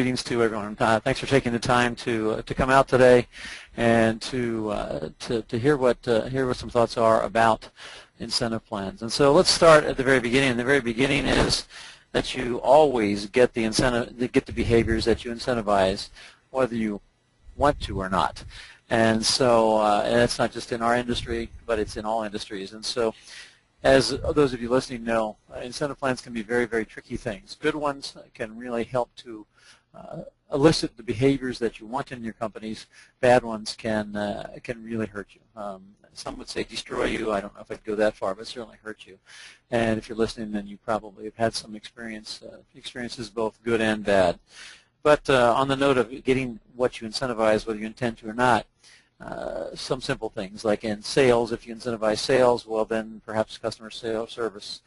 Greetings to everyone. Thanks for taking the time to come out today and to hear what some thoughts are about incentive plans. And so let's start at the very beginning. And the very beginning is that you always get the behaviors that you incentivize, whether you want to or not. And so and that's not just in our industry, but it's in all industries. And so, as those of you listening know, incentive plans can be very, very tricky things. Good ones can really help to elicit the behaviors that you want in your companies. Bad ones can really hurt you. Some would say destroy you. I don't know if I'd go that far, but certainly hurt you. And if you're listening, then you probably have had some experiences both good and bad. But on the note of getting what you incentivize, whether you intend to or not, some simple things like in sales, if you incentivize sales, well then perhaps customer service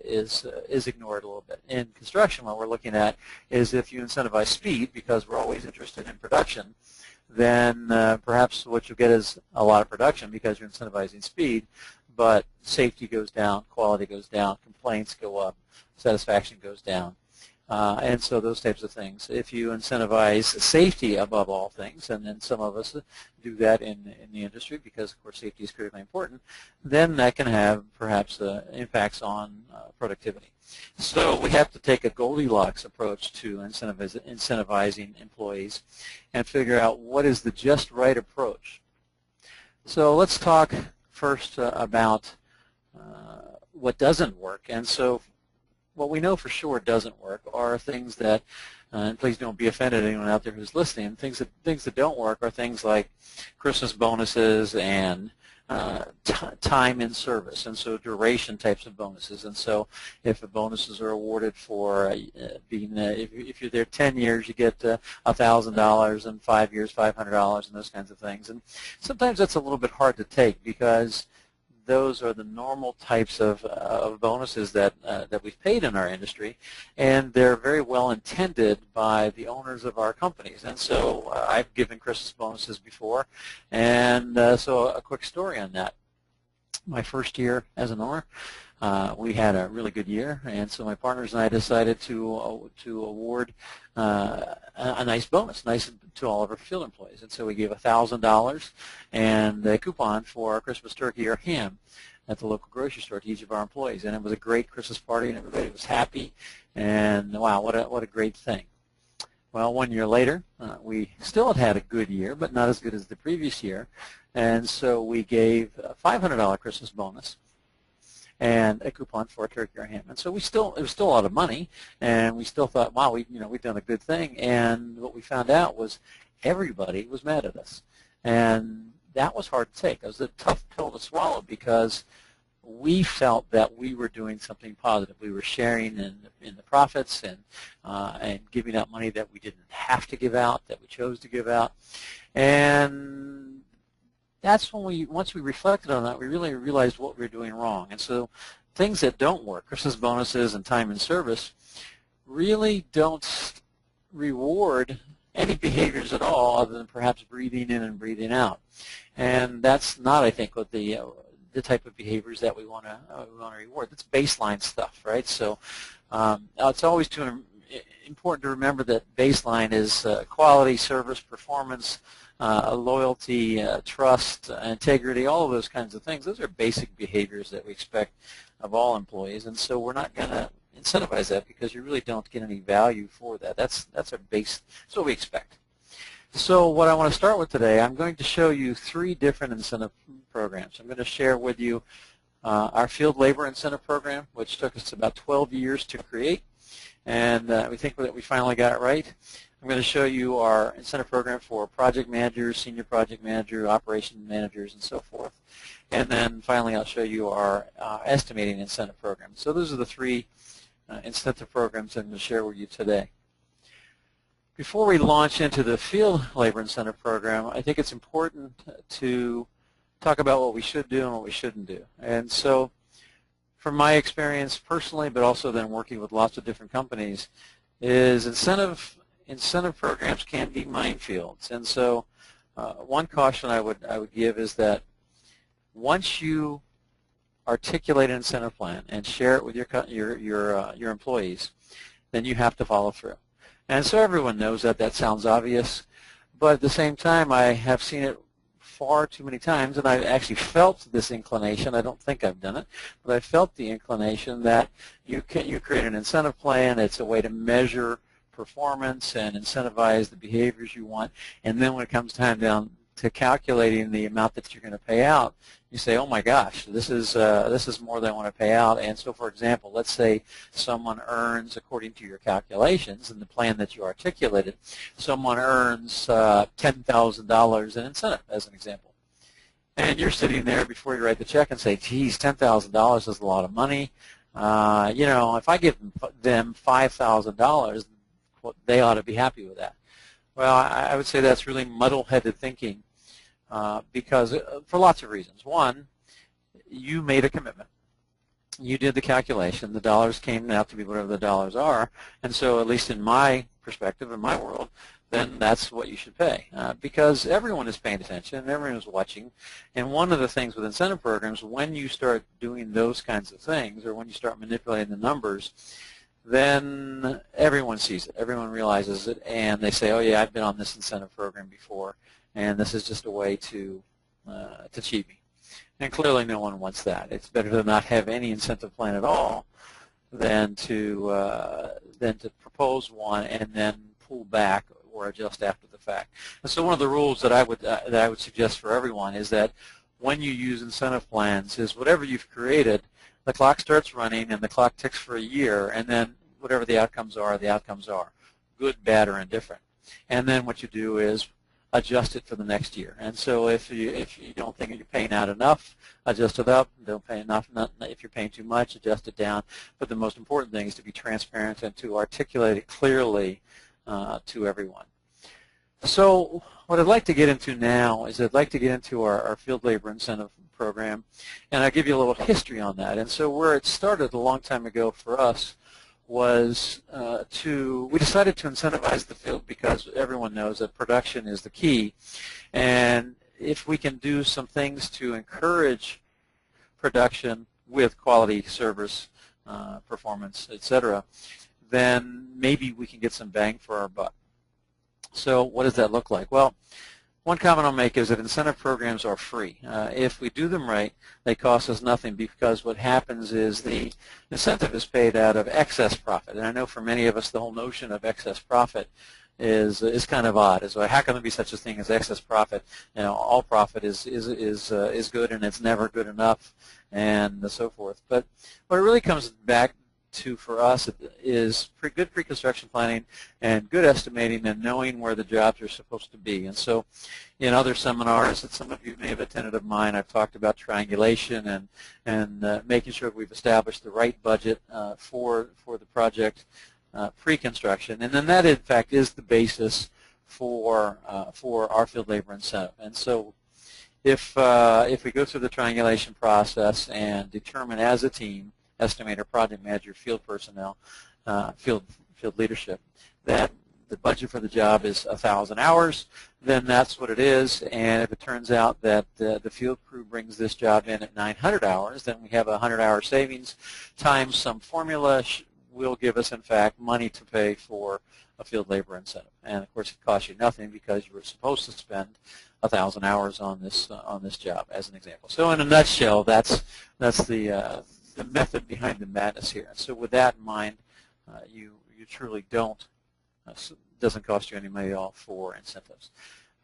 is ignored a little bit. In construction, what we're looking at is if you incentivize speed, because we're always interested in production, then perhaps what you'll get is a lot of production because you're incentivizing speed, but safety goes down, quality goes down, complaints go up, satisfaction goes down. And so those types of things. If you incentivize safety above all things, and then some of us do that in the industry because, of course, safety is critically important, then that can have perhaps impacts on productivity. So we have to take a Goldilocks approach to incentivizing employees and figure out what is the just right approach. So let's talk first about what doesn't work. And so what we know for sure doesn't work are things that, and please don't be offended, anyone out there who's listening, things that don't work are things like Christmas bonuses and time in service, and so duration types of bonuses. And so if the bonuses are awarded for if you're there 10 years, you get $1,000, and 5 years, $500, and those kinds of things. And sometimes that's a little bit hard to take because those are the normal types of bonuses that we've paid in our industry, and they're very well intended by the owners of our companies. And so I've given Christmas bonuses before, and so a quick story on that. My first year as an owner, we had a really good year, and so my partners and I decided to award a nice bonus, to all of our field employees. And so we gave $1,000 and a coupon for Christmas turkey or ham at the local grocery store to each of our employees. And it was a great Christmas party, and everybody was happy. And wow, what a great thing. Well, 1 year later, we still had a good year, but not as good as the previous year. And so we gave a $500 Christmas bonus and a coupon for a turkey or ham. And so it was still a lot of money, and we still thought, wow, we've done a good thing. And what we found out was everybody was mad at us, and that was hard to take. It was a tough pill to swallow because we felt that we were doing something positive. We were sharing in the profits and giving out money that we didn't have to give out, that we chose to give out. And that's when once we reflected on that, we really realized what we were doing wrong. And so things that don't work, Christmas bonuses and time in service, really don't reward any behaviors at all other than perhaps breathing in and breathing out. And that's not, I think, what the type of behaviors that we want to reward. That's baseline stuff, right? So it's always important to remember that baseline is quality, service, performance, loyalty, trust, integrity, all of those kinds of things. Those are basic behaviors that we expect of all employees, and so we're not going to incentivize that because you really don't get any value for that. That's our base. That's what we expect. So what I want to start with today, I'm going to show you 3 different incentive programs. I'm going to share with you our field labor incentive program, which took us about 12 years to create, and we think that we finally got it right. I'm going to show you our incentive program for project managers, senior project manager, operation managers, and so forth. And then finally I'll show you our estimating incentive program. So those are the 3 incentive programs I'm going to share with you today. Before we launch into the field labor incentive program, I think it's important to talk about what we should do and what we shouldn't do. And so from my experience personally, but also then working with lots of different companies, is incentive programs can be minefields. And so one caution I would give is that once you articulate an incentive plan and share it with your employees, then you have to follow through. And so everyone knows that. That sounds obvious. But at the same time, I have seen it far too many times, and I've actually felt this inclination. I don't think I've done it, but I felt the inclination that you create an incentive plan. It's a way to measure performance and incentivize the behaviors you want, and then when it comes time down to calculating the amount that you're going to pay out, you say, oh my gosh, this is more than I want to pay out. And so, for example, let's say someone earns, according to your calculations and the plan that you articulated, someone earns $10,000 in incentive, as an example. And you're sitting there before you write the check and say, geez, $10,000 is a lot of money. If I give them $5,000, they ought to be happy with that. Well, I would say that's really muddle-headed thinking because for lots of reasons. One, you made a commitment. You did the calculation. The dollars came out to be whatever the dollars are, and so at least in my perspective, in my world, then that's what you should pay because everyone is paying attention and everyone is watching. And one of the things with incentive programs, when you start doing those kinds of things or when you start manipulating the numbers, then everyone sees it, everyone realizes it, and they say, oh yeah, I've been on this incentive program before, and this is just a way to cheat me. And clearly no one wants that. It's better to not have any incentive plan at all than to propose one and then pull back or adjust after the fact. And so one of the rules that I would suggest for everyone is that when you use incentive plans is whatever you've created, the clock starts running and the clock ticks for a year, and then whatever the outcomes are, good, bad, or indifferent. And then what you do is adjust it for the next year. And so if you don't think you're paying out enough, adjust it up. Don't pay enough. If you're paying too much, adjust it down. But the most important thing is to be transparent and to articulate it clearly to everyone. So what I'd like to get into now is I'd like to get into our field labor incentive program, and I'll give you a little history on that. And so where it started a long time ago for us was we decided to incentivize the field because everyone knows that production is the key, and if we can do some things to encourage production with quality service, performance, etc., then maybe we can get some bang for our buck. So what does that look like? Well, one comment I'll make is that incentive programs are free. If we do them right, they cost us nothing because what happens is the incentive is paid out of excess profit. And I know for many of us the whole notion of excess profit is kind of odd. So how can there be such a thing as excess profit? All profit is good and it's never good enough and so forth. But what it really comes back to for us is good pre-construction planning and good estimating and knowing where the jobs are supposed to be. And so in other seminars that some of you may have attended of mine, I've talked about triangulation and making sure we've established the right budget for the project pre-construction. And then that, in fact, is the basis for our field labor incentive. And so if we go through the triangulation process and determine as a team, estimator, project manager, field personnel, field leadership, that the budget for the job is 1,000 hours, then that's what it is. And if it turns out that the field crew brings this job in at 900 hours, then we have a 100-hour savings times some formula will give us, in fact, money to pay for a field labor incentive. And of course, it costs you nothing because you were supposed to spend 1,000 hours on this job, as an example. So in a nutshell, that's the method behind the madness here. So with that in mind, you truly doesn't cost you any money at all for incentives.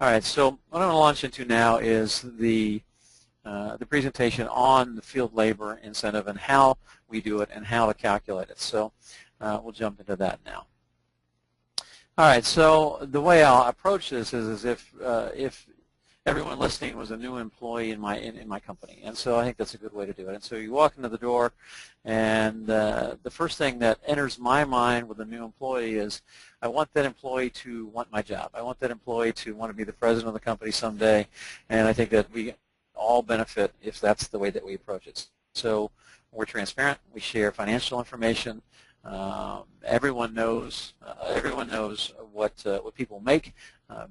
All right, so what I'm going to launch into now is the presentation on the field labor incentive and how we do it and how to calculate it. So we'll jump into that now. All right, so the way I'll approach this is as if everyone listening was a new employee in my company, and so I think that's a good way to do it. And so you walk into the door, and the first thing that enters my mind with a new employee is I want that employee to want my job. I want that employee to want to be the president of the company someday, and I think that we all benefit if that's the way that we approach it. So we're transparent. We share financial information. Everyone knows what people make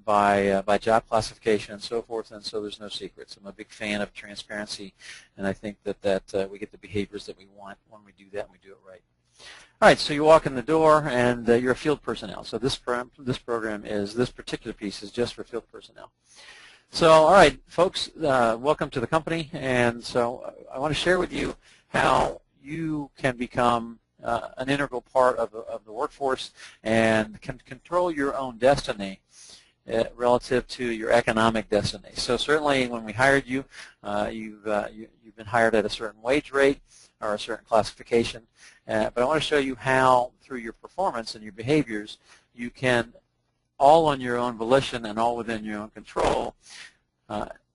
by job classification and so forth, and so there's no secrets. I'm a big fan of transparency, and I think that we get the behaviors that we want when we do that and we do it right. All right, so you walk in the door, and you're a field personnel. So this particular piece is just for field personnel. So, all right, folks, welcome to the company. And so I want to share with you how you can become an integral part of the workforce and can control your own destiny relative to your economic destiny. So certainly when we hired you, you've been hired at a certain wage rate or a certain classification. But I want to show you how, through your performance and your behaviors, you can, all on your own volition and all within your own control,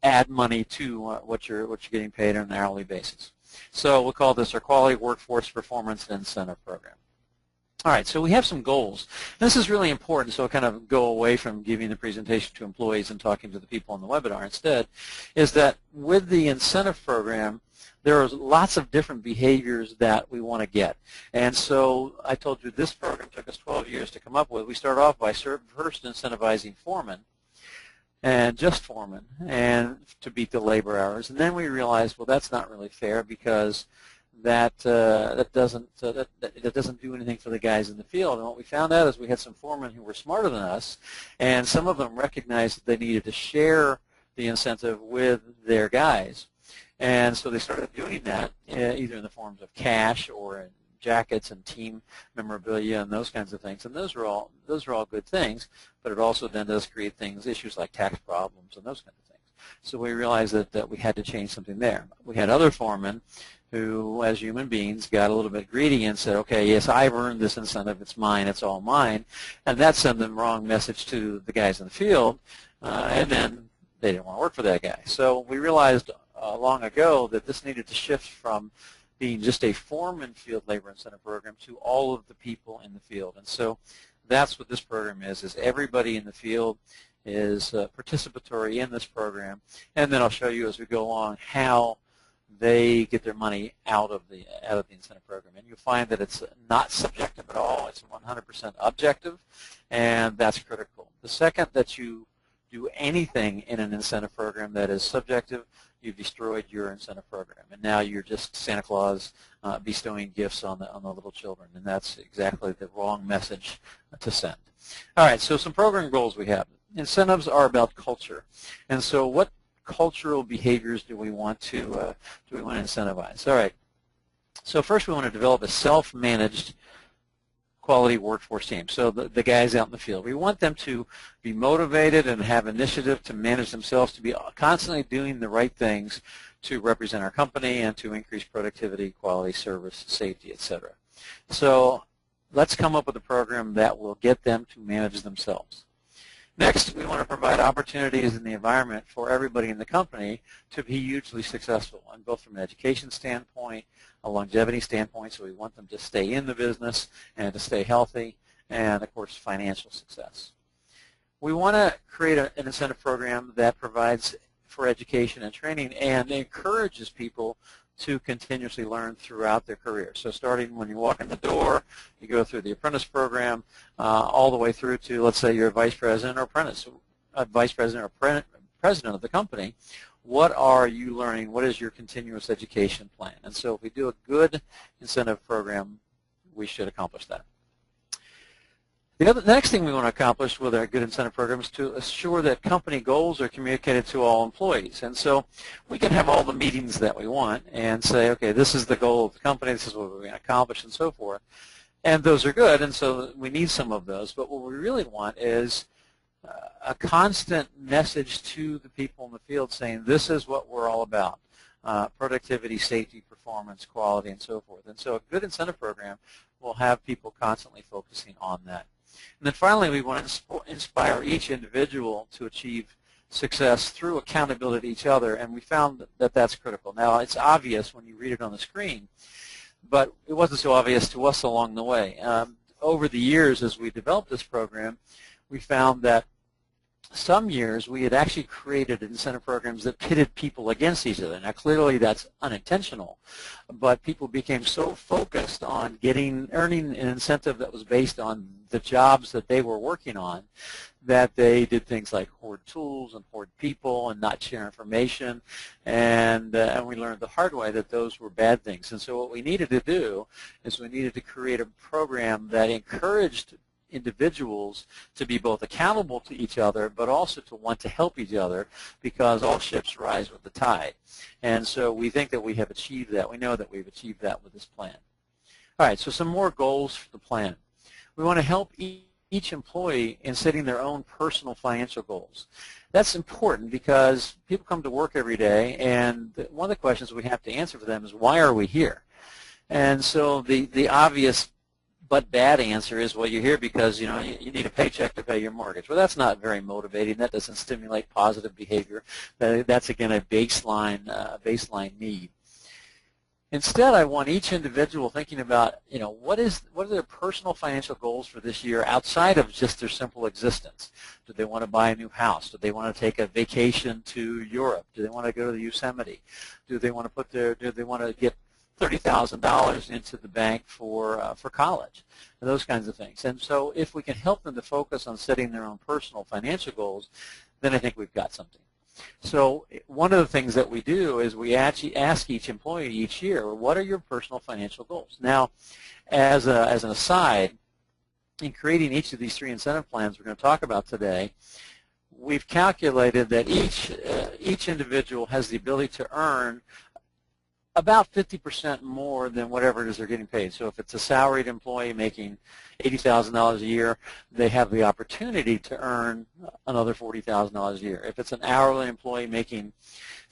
add money to what you're getting paid on an hourly basis. So we'll call this our Quality Workforce Performance and Incentive Program. All right, so we have some goals. This is really important, so I'll kind of go away from giving the presentation to employees and talking to the people on the webinar instead, is that with the incentive program, there are lots of different behaviors that we want to get. And so I told you this program took us 12 years to come up with. We started off by first incentivizing foremen, and just foremen, and to beat the labor hours. And then we realized, well, that's not really fair because that doesn't do anything for the guys in the field. And what we found out is we had some foremen who were smarter than us, and some of them recognized that they needed to share the incentive with their guys. And so they started doing that either in the forms of cash or in jackets and team memorabilia and those kinds of things. And those are all good things, but it also then does create issues like tax problems and those kinds of things. So we realized that we had to change something there. We had other foremen who, as human beings, got a little bit greedy and said, okay, yes, I've earned this incentive, it's mine, it's all mine. And that sent the wrong message to the guys in the field, and then they didn't want to work for that guy. So we realized long ago that this needed to shift from being just a foreman field labor incentive program to all of the people in the field. And so that's what this program is everybody in the field is participatory in this program. And then I'll show you as we go along how they get their money out of the incentive program. And you'll find that it's not subjective at all. It's 100% objective, and that's critical. The second that you do anything in an incentive program that is subjective, you've destroyed your incentive program, and now you're just Santa Claus bestowing gifts on the little children, and that's exactly the wrong message to send. All right, so some program goals we have. Incentives are about culture, and so what cultural behaviors do we want to incentivize? All right, so first we want to develop a self-managed quality workforce team. So the guys out in the field, we want them to be motivated and have initiative to manage themselves, to be constantly doing the right things to represent our company and to increase productivity, quality, service, safety, etc. So let's come up with a program that will get them to manage themselves. Next, we want to provide opportunities in the environment for everybody in the company to be hugely successful, and both from an education standpoint, a longevity standpoint, so we want them to stay in the business and to stay healthy, and of course financial success. We want to create an incentive program that provides for education and training and encourages people to continuously learn throughout their career. So starting when you walk in the door, you go through the apprentice program, all the way through to, let's say you're a vice president or apprentice, vice president or president of the company. What are you learning? What is your continuous education plan? And so if we do a good incentive program, we should accomplish that. The next thing we want to accomplish with our good incentive program is to assure that company goals are communicated to all employees. And so we can have all the meetings that we want and say, okay, this is the goal of the company, this is what we're going to accomplish, and so forth. And those are good, and so we need some of those. But what we really want is a constant message to the people in the field saying, this is what we're all about, productivity, safety, performance, quality, and so forth. And so a good incentive program will have people constantly focusing on that. And then finally, we want to inspire each individual to achieve success through accountability to each other, and we found that that's critical. Now, it's obvious when you read it on the screen, but it wasn't so obvious to us along the way. Over the years, as we developed this program, we found that some years we had actually created incentive programs that pitted people against each other. Now clearly that's unintentional, but people became so focused on earning an incentive that was based on the jobs that they were working on that they did things like hoard tools and hoard people and not share information, and we learned the hard way that those were bad things. And so what we needed to do is we needed to create a program that encouraged individuals to be both accountable to each other but also to want to help each other, because all ships rise with the tide. And so we think that we have achieved that. We know that we've achieved that with this plan. All right, so some more goals for the plan. We want to help each employee in setting their own personal financial goals. That's important because people come to work every day, and one of the questions we have to answer for them is, why are we here? And so the obvious but bad answer is, well, you're here because you need a paycheck to pay your mortgage. Well, that's not very motivating. That doesn't stimulate positive behavior. That's again a baseline need. Instead, I want each individual thinking about, what are their personal financial goals for this year outside of just their simple existence. Do they want to buy a new house? Do they want to take a vacation to Europe? Do they want to go to the Yosemite? Do they want to get $30,000 into the bank for college, and those kinds of things? And so if we can help them to focus on setting their own personal financial goals, then I think we've got something. So one of the things that we do is we actually ask each employee each year, what are your personal financial goals? Now, as an aside, in creating each of these three incentive plans we're going to talk about today, we've calculated that each individual has the ability to earn about 50% more than whatever it is they're getting paid. So if it's a salaried employee making $80,000 a year, they have the opportunity to earn another $40,000 a year. If it's an hourly employee making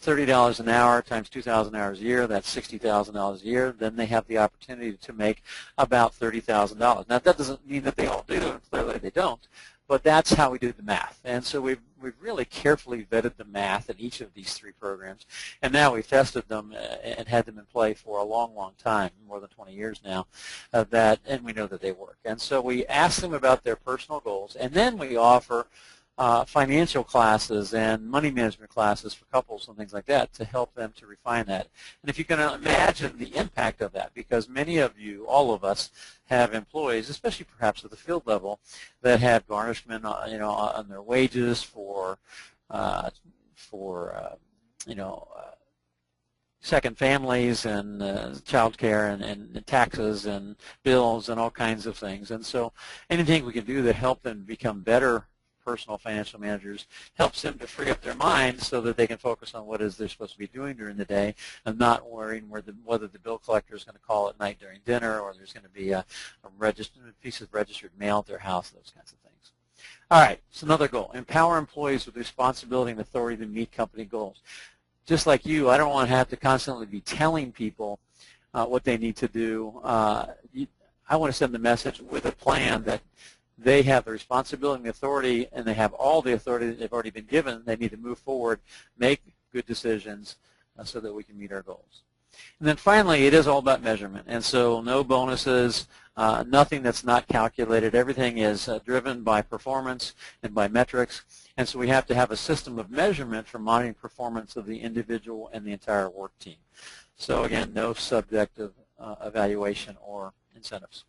$30 an hour times 2,000 hours a year, that's $60,000 a year, then they have the opportunity to make about $30,000. Now that doesn't mean that they all do, and clearly they don't, but that's how we do the math. And so we've really carefully vetted the math in each of these three programs, and now we've tested them and had them in play for a long, long time, more than 20 years now, and we know that they work. And so we ask them about their personal goals, and then we offer financial classes and money management classes for couples and things like that to help them to refine that. And if you can imagine the impact of that, because many of you, all of us, have employees, especially perhaps at the field level, that have garnishment, on their wages for second families and child care and taxes and bills and all kinds of things. And so anything we can do to help them become better personal financial managers helps them to free up their minds so that they can focus on what it is they're supposed to be doing during the day and not worrying whether the bill collector is going to call at night during dinner or there's going to be a piece of registered mail at their house, those kinds of things. All right, so another goal, empower employees with responsibility and authority to meet company goals. Just like you, I don't want to have to constantly be telling people what they need to do. I want to send the message with a plan that they have the responsibility and the authority, and they have all the authority that they've already been given. They need to move forward, make good decisions so that we can meet our goals. And then finally, it is all about measurement. And so no bonuses, nothing that's not calculated. Everything is driven by performance and by metrics. And so we have to have a system of measurement for monitoring performance of the individual and the entire work team. So again, no subjective evaluation or incentives.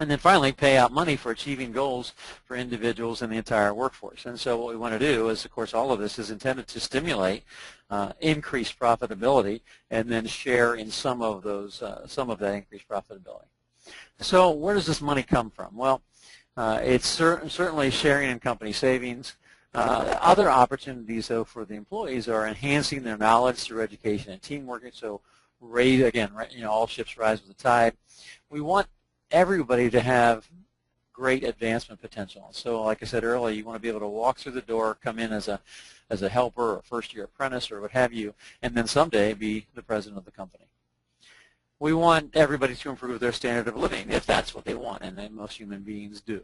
And then finally, pay out money for achieving goals for individuals in the entire workforce. And so what we want to do is, of course, all of this is intended to stimulate increased profitability and then share in some of that increased profitability. So where does this money come from? Well, it's certainly sharing in company savings. Other opportunities, though, for the employees are enhancing their knowledge through education and teamwork. So all ships rise with the tide. We want everybody to have great advancement potential. So like I said earlier, you want to be able to walk through the door, come in as a helper or a first-year apprentice or what have you, and then someday be the president of the company. We want everybody to improve their standard of living if that's what they want, and most human beings do.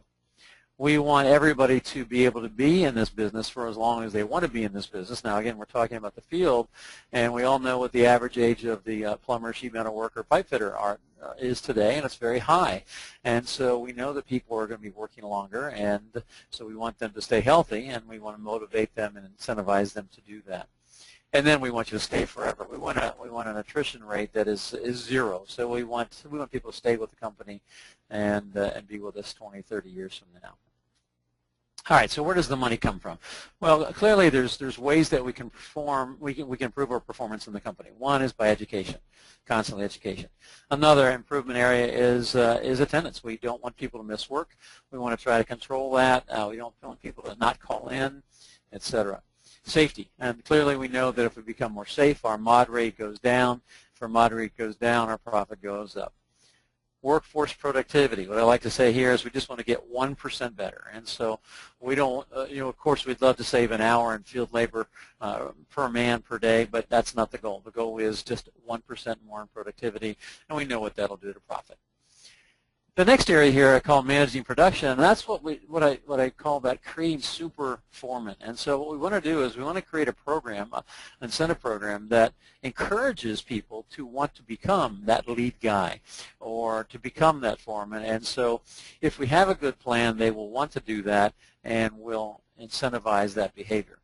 We want everybody to be able to be in this business for as long as they want to be in this business. Now, again, we're talking about the field, and we all know what the average age of the plumber, sheet metal worker, pipe fitter is today, and it's very high. And so we know that people are going to be working longer, and so we want them to stay healthy, and we want to motivate them and incentivize them to do that. And then we want you to stay forever. We want an attrition rate that is zero. So we want people to stay with the company and be with us 20, 30 years from now. All right, so where does the money come from? Well, clearly there's ways that we can improve our performance in the company. One is by education, constantly education. Another improvement area is attendance. We don't want people to miss work. We want to try to control that. We don't want people to not call in, etc. Safety, and clearly we know that if we become more safe, our mod rate goes down. If our mod rate goes down, our profit goes up. Workforce productivity. What I like to say here is we just want to get 1% better, and so we don't, of course we'd love to save an hour in field labor per man per day, but that's not the goal. The goal is just 1% more in productivity, and we know what that'll do to profit. The next area here I call managing production, and that's what I call that creating super foremen. And so what we want to do is we want to create a program, an incentive program that encourages people to want to become that lead guy or to become that foreman. And so if we have a good plan, they will want to do that and will incentivize that behavior.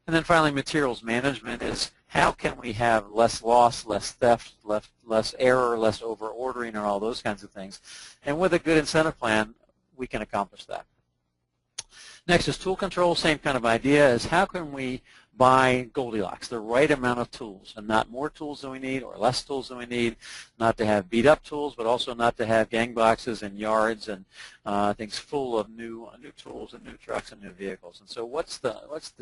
And then finally, materials management is how can we have less loss, less theft, less error, less over-ordering, and all those kinds of things. And with a good incentive plan, we can accomplish that. Next is tool control. Same kind of idea is how can we buy Goldilocks, the right amount of tools, and not more tools than we need or less tools than we need, not to have beat-up tools, but also not to have gang boxes and yards and things full of new tools and new trucks and new vehicles. And so what's the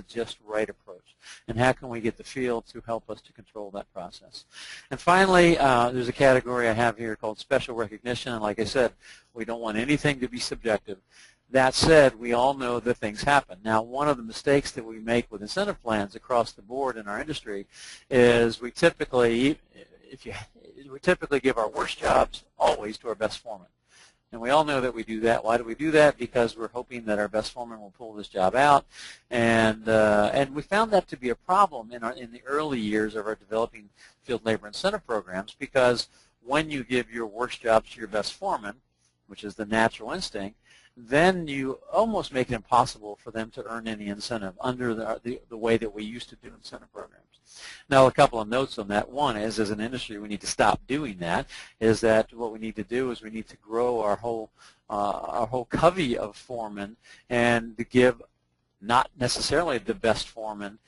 just right approach, and how can we get the field to help us to control that process? And finally, there's a category I have here called special recognition, and like I said, we don't want anything to be subjective. That said, we all know that things happen. Now, one of the mistakes that we make with incentive plans across the board in our industry is we typically give our worst jobs always to our best foreman. And we all know that we do that. Why do we do that? Because we're hoping that our best foreman will pull this job out. And we found that to be a problem in the early years of our developing field labor incentive programs, because when you give your worst jobs to your best foreman, which is the natural instinct, then you almost make it impossible for them to earn any incentive under the way that we used to do incentive programs. Now, a couple of notes on that. One is, as an industry, we need to stop doing that. Is that what we need to do is we need to grow our whole covey of foremen and to give not necessarily the best foreman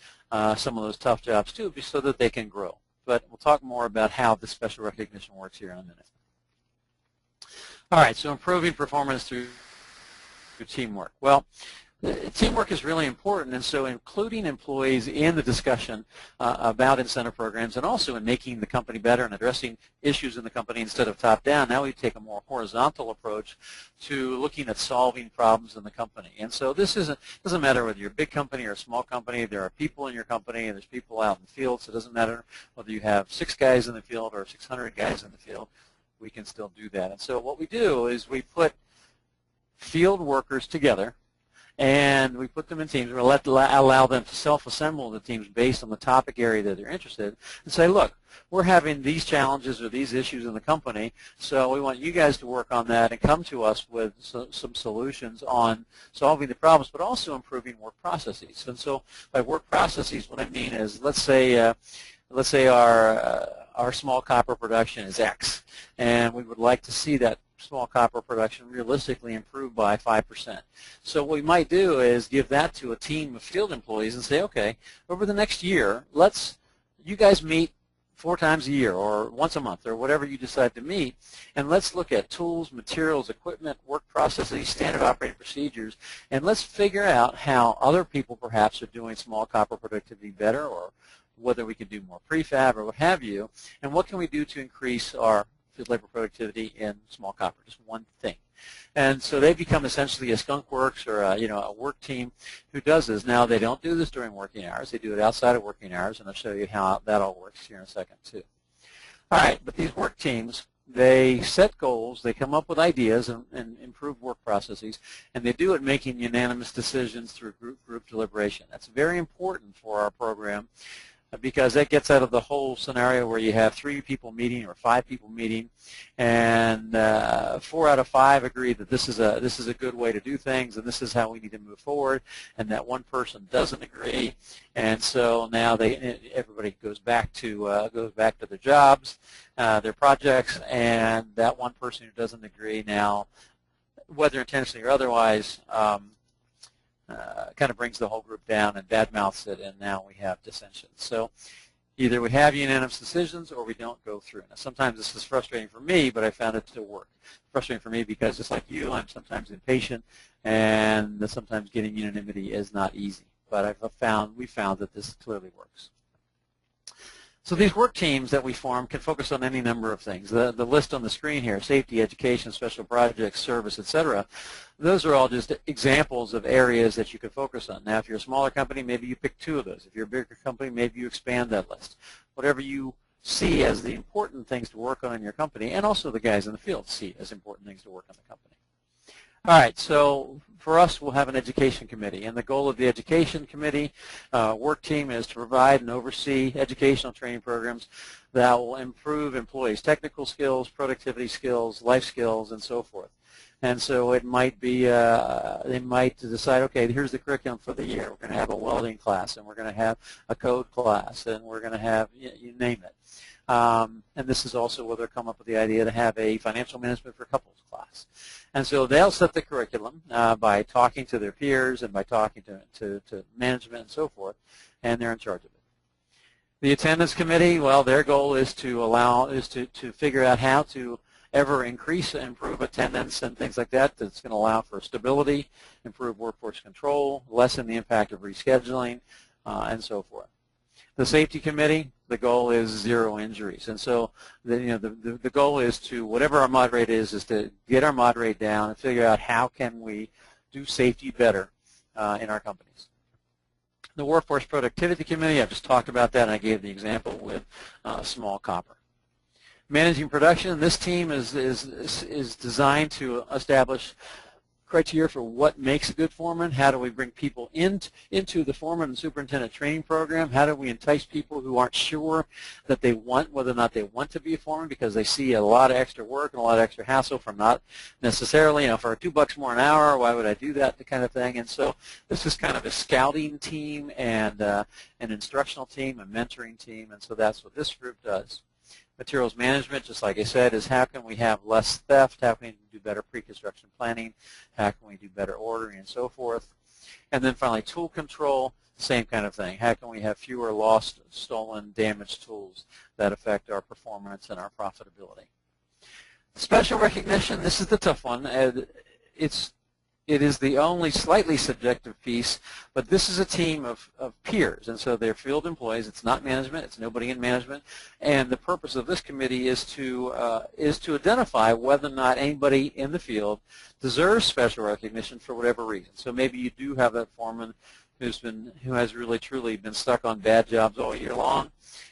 some of those tough jobs too, so that they can grow. But we'll talk more about how the special recognition works here in a minute. All right, so improving performance through teamwork. Well, teamwork is really important, and so including employees in the discussion about incentive programs, and also in making the company better and addressing issues in the company instead of top-down. Now we take a more horizontal approach to looking at solving problems in the company. And so this doesn't matter whether you're a big company or a small company. There are people in your company, and there's people out in the field, so it doesn't matter whether you have 6 guys in the field or 600 guys in the field. We can still do that. And so what we do is we put field workers together, and we put them in teams. We allow them to self-assemble the teams based on the topic area that they're interested in, and say, look, we're having these challenges or these issues in the company, so we want you guys to work on that and come to us with some solutions on solving the problems, but also improving work processes. And so by work processes, what I mean is, let's say our small copper production is X, and we would like to see that small copper production realistically improved by 5%. So what we might do is give that to a team of field employees and say, okay, over the next year, you guys meet 4 times a year or once a month or whatever you decide to meet, and let's look at tools, materials, equipment, work processes, standard operating procedures, and let's figure out how other people perhaps are doing small copper productivity better, or whether we can do more prefab or what have you, and what can we do to increase our field labor productivity in small copper, just one thing. And so they become essentially a skunk works or a work team who does this. Now, they don't do this during working hours. They do it outside of working hours, and I'll show you how that all works here in a second too. All right, but these work teams they set goals, they come up with ideas and improve work processes, and they do it making unanimous decisions through group deliberation. That's very important for our program because that gets out of the whole scenario where you have 3 people meeting or 5 people meeting, and 4 out of 5 agree that this is a good way to do things, and this is how we need to move forward, and that one person doesn't agree, and so now everybody goes back to their jobs, their projects, and that one person who doesn't agree now, whether intentionally or otherwise, kind of brings the whole group down and badmouths it, and now we have dissensions. So either we have unanimous decisions or we don't go through. Now, sometimes this is frustrating for me, but I found it to work. Frustrating for me because, just like you, I'm sometimes impatient, and sometimes getting unanimity is not easy. But we found that this clearly works. So these work teams that we form can focus on any number of things. The list on the screen here, safety, education, special projects, service, etc., those are all just examples of areas that you can focus on. Now, if you're a smaller company, maybe you pick 2 of those. If you're a bigger company, maybe you expand that list. Whatever you see as the important things to work on in your company, and also the guys in the field see as important things to work on the company. All right, so for us, we'll have an education committee, and the goal of the education committee work team is to provide and oversee educational training programs that will improve employees' technical skills, productivity skills, life skills, and so forth. And so it might be, they might decide, okay, here's the curriculum for the year. We're going to have a welding class, and we're going to have a code class, and we're going to have, you name it. And this is also where they'll come up with the idea to have a financial management for couples class. And so they'll set the curriculum by talking to their peers and by talking to management and so forth, and they're in charge of it. The attendance committee, well, their goal is to figure out how to ever increase and improve attendance and things like that. That's going to allow for stability, improve workforce control, lessen the impact of rescheduling, and so forth. The safety committee, the goal is 0 injuries, and so the goal is to, whatever our mod rate is to get our mod rate down and figure out how can we do safety better in our companies. The workforce productivity committee, I've just talked about that, and I gave the example with small copper. Managing production, this team is designed to establish criteria for what makes a good foreman. How do we bring people into the foreman and superintendent training program? How do we entice people who aren't sure that whether or not they want to be a foreman because they see a lot of extra work and a lot of extra hassle from not necessarily, for $2 more an hour, why would I do that, the kind of thing. And so this is kind of a scouting team and an instructional team, a mentoring team, and so that's what this group does. Materials management, just like I said, is how can we have less theft, how can we do better pre-construction planning, how can we do better ordering, and so forth. And then finally, tool control, same kind of thing. How can we have fewer lost, stolen, damaged tools that affect our performance and our profitability? Special recognition, this is the tough one. It is the only slightly subjective piece, but this is a team of peers, and so they're field employees. It's not management. It's nobody in management. And the purpose of this committee is to identify whether or not anybody in the field deserves special recognition for whatever reason. So maybe you do have that foreman who has really truly been stuck on bad jobs all year long,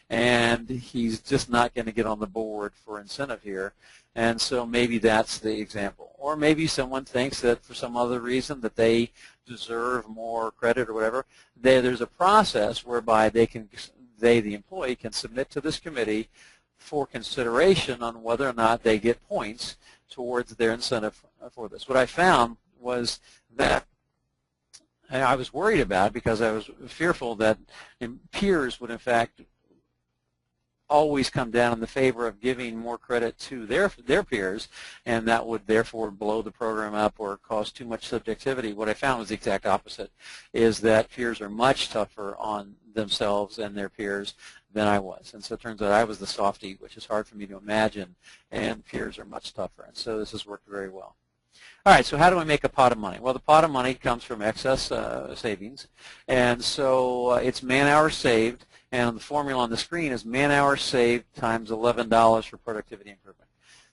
and he's just not going to get on the board for incentive here. And so maybe that's the example. Or maybe someone thinks that for some other reason that they deserve more credit or whatever. There's a process whereby the employee, can submit to this committee for consideration on whether or not they get points towards their incentive for this. What I found was that I was worried about, because I was fearful that peers would in fact always come down in the favor of giving more credit to their peers, and that would therefore blow the program up or cause too much subjectivity. What I found was the exact opposite, is that peers are much tougher on themselves and their peers than I was. And so it turns out I was the softie, which is hard for me to imagine, and peers are much tougher. And so this has worked very well. All right, so how do we make a pot of money? Well, the pot of money comes from excess savings, and so it's man-hours saved. And the formula on the screen is man-hours saved times $11 for productivity improvement.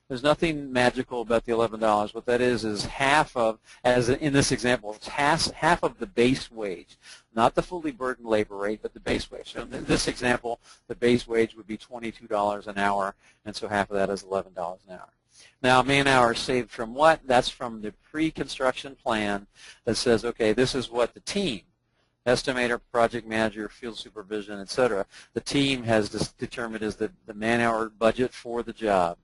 There's nothing magical about the $11. What that is half of, as in this example, it's half of the base wage, not the fully burdened labor rate, but the base wage. So in this example, the base wage would be $22 an hour, and so half of that is $11 an hour. Now, man-hours saved from what? That's from the pre-construction plan that says, okay, this is what the team, estimator, project manager, field supervision, etc., the team has determined is the man-hour budget for the job.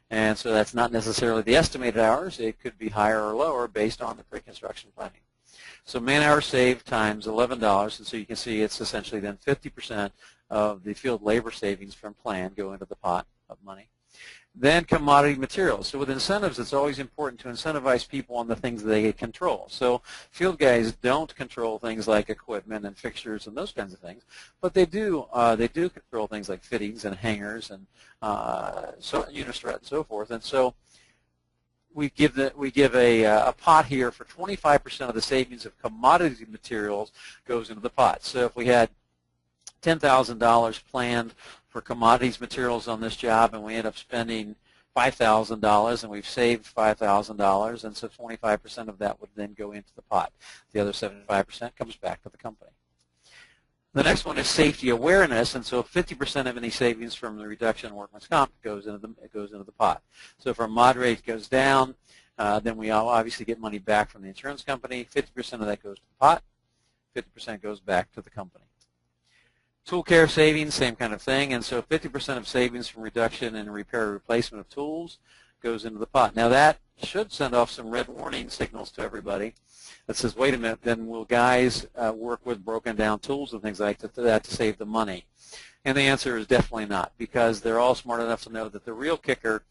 And so that's not necessarily the estimated hours. It could be higher or lower based on the pre-construction planning. So man-hours saved times $11, and so you can see it's essentially then 50% of the field labor savings from plan go into the pot of money. Then commodity materials. So with incentives, it's always important to incentivize people on the things they control. So field guys don't control things like equipment and fixtures and those kinds of things, but they do control things like fittings and hangers and unistrut and so forth. And so we give a pot here for 25% of the savings of commodity materials goes into the pot. So if we had $10,000 planned for commodities materials on this job, and we end up spending $5,000, and we've saved $5,000, and so 25% of that would then go into the pot. The other 75% comes back to the company. The next one is safety awareness, and so 50% of any savings from the reduction in workman's comp goes into the pot. So if our mod rate goes down, then we obviously get money back from the insurance company. 50% of that goes to the pot. 50% goes back to the company. Tool care savings, same kind of thing, and so 50% of savings from reduction and repair or replacement of tools goes into the pot. Now that should send off some red warning signals to everybody that says, wait a minute, then will guys work with broken down tools and things like that to save the money? And the answer is definitely not, because they're all smart enough to know that the real kicker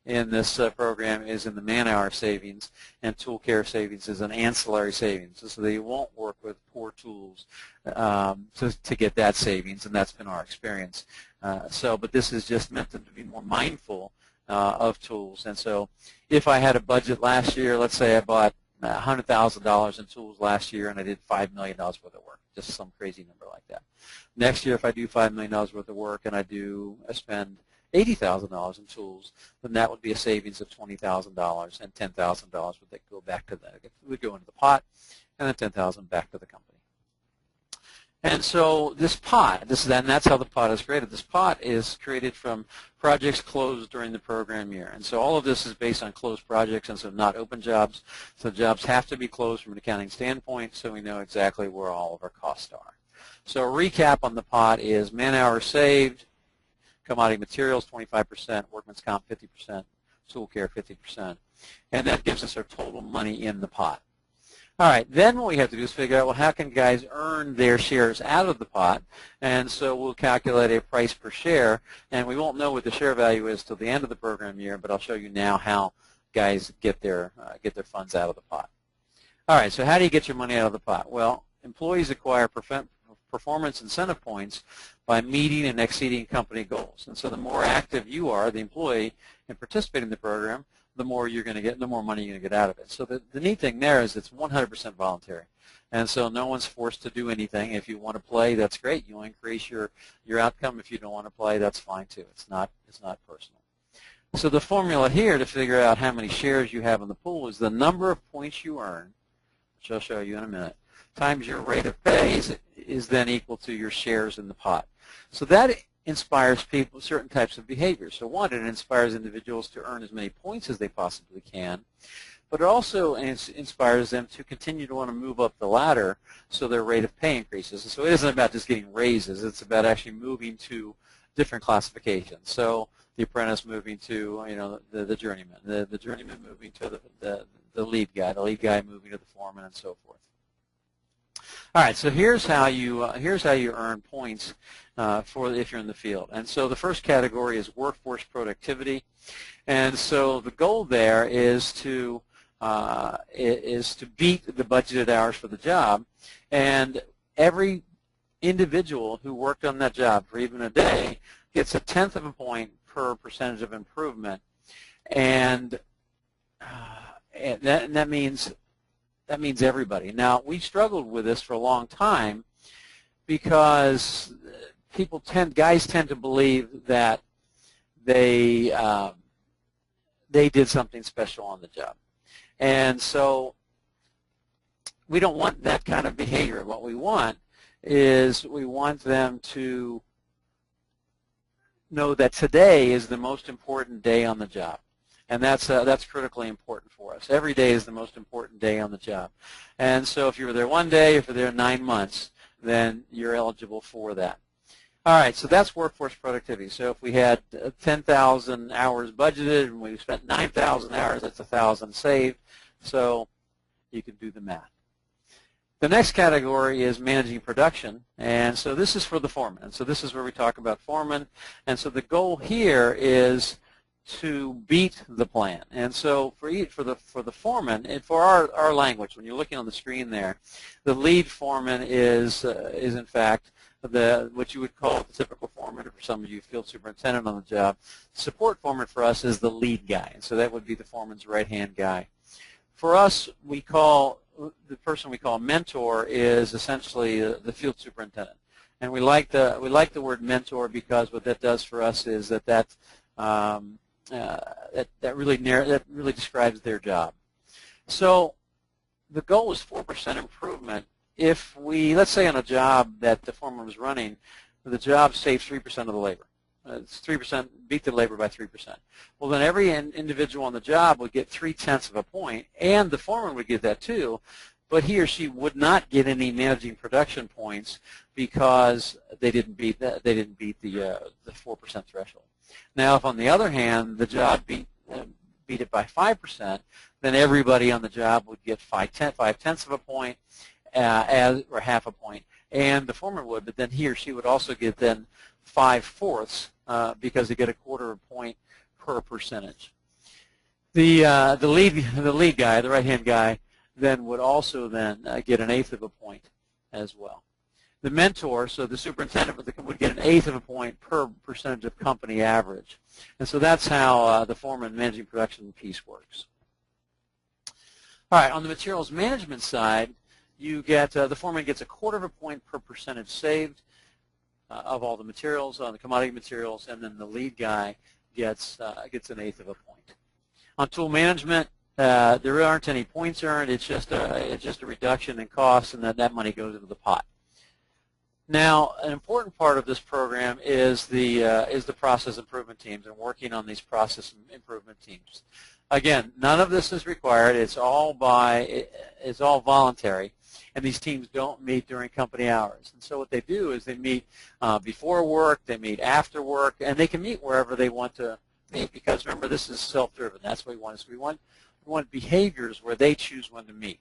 in this program is in the man-hour savings, and tool care savings is an ancillary savings. So they won't work with poor tools to get that savings, and that's been our experience. But this is just meant to be more mindful of tools. And so if I had a budget last year, let's say I bought $100,000 in tools last year and I did $5 million worth of work, just some crazy number like that. Next year, if I do $5 million worth of work and I spend $80,000 in tools, then that would be a savings of $20,000, and $10,000 would go back to that. It would go into the pot, and then $10,000 back to the company. And so this pot, that's how the pot is created. This pot is created from projects closed during the program year. And so all of this is based on closed projects, and so not open jobs. So jobs have to be closed from an accounting standpoint, so we know exactly where all of our costs are. So a recap on the pot is man-hours saved, commodity materials 25%, workman's comp 50%, tool care 50%. And that gives us our total money in the pot. All right, then what we have to do is figure out, well, how can guys earn their shares out of the pot? And so we'll calculate a price per share, and we won't know what the share value is till the end of the program year, but I'll show you now how guys get their funds out of the pot. All right, so how do you get your money out of the pot? Well, employees acquire performance incentive points by meeting and exceeding company goals. And so the more active you are, the employee, in participating in the program, the more you're going to get, the more money you're going to get out of it. So the neat thing there is it's 100% voluntary. And so no one's forced to do anything. If you want to play, that's great. You'll increase your outcome. If you don't want to play, that's fine too. It's not personal. So the formula here to figure out how many shares you have in the pool is the number of points you earn, which I'll show you in a minute, times your rate of pay is then equal to your shares in the pot. So that inspires people certain types of behaviors. So one, it inspires individuals to earn as many points as they possibly can, but it also inspires them to continue to want to move up the ladder so their rate of pay increases. And so it isn't about just getting raises, it's about actually moving to different classifications. So the apprentice moving to the journeyman, the journeyman moving to the lead guy moving to the foreman, and so forth. All right, so here's how you earn points if you're in the field. And so the first category is workforce productivity, and so the goal there is to beat the budgeted hours for the job, and every individual who worked on that job for even a day gets 1/10 of a point per percentage of improvement, and that means everybody. Now, we struggled with this for a long time because guys tend to believe that they did something special on the job. And so we don't want that kind of behavior. What we want is we want them to know that today is the most important day on the job. And that's critically important for us. Every day is the most important day on the job. And so if you were there one day, if you're there 9 months, then you're eligible for that. All right, so that's workforce productivity. So if we had 10,000 hours budgeted and we spent 9,000 hours, that's 1,000 saved. So you can do the math. The next category is managing production, and so this is for the foreman. And so this is where we talk about foreman. And so the goal here is to beat the plan. And so for the foreman, and for our language, when you're looking on the screen there, the lead foreman is in fact what you would call the typical foreman, or for some of you, field superintendent on the job. Support foreman for us is the lead guy, and so that would be the foreman's right-hand guy. For us, we call the person we call mentor is essentially the field superintendent, and we like the word mentor because what that does for us is that really describes their job. So the goal is 4% improvement. If let's say on a job that the foreman was running, the job saves 3% of the labor. It's 3%, beat the labor by 3%. Well, then every individual on the job would get 0.3 of a point, and the foreman would get that too, but he or she would not get any managing production points because they didn't beat the 4% threshold. Now, if on the other hand the job beat it by 5%, then everybody on the job would get 0.5 of a point, or half a point, and the foreman would, but then he or she would also get then 5/4 because they get 1/4 point per percentage. The lead guy, the right-hand guy, then would also then get 1/8 of a point as well. The mentor, so the superintendent would get 1/8 of a point per percentage of company average. And so that's how the foreman managing production piece works. All right, on the materials management side, you get the foreman gets 1/4 of a point per percentage saved of all the materials, on the commodity materials, and then the lead guy gets 1/8 of a point. On tool management, there aren't any points earned. It's just a reduction in costs, and that money goes into the pot. Now, an important part of this program is the process improvement teams and working on these process improvement teams. Again, none of this is required. It's all voluntary, and these teams don't meet during company hours. And so what they do is they meet before work, they meet after work, and they can meet wherever they want to meet because, remember, this is self-driven. That's what we want. So we want behaviors where they choose when to meet.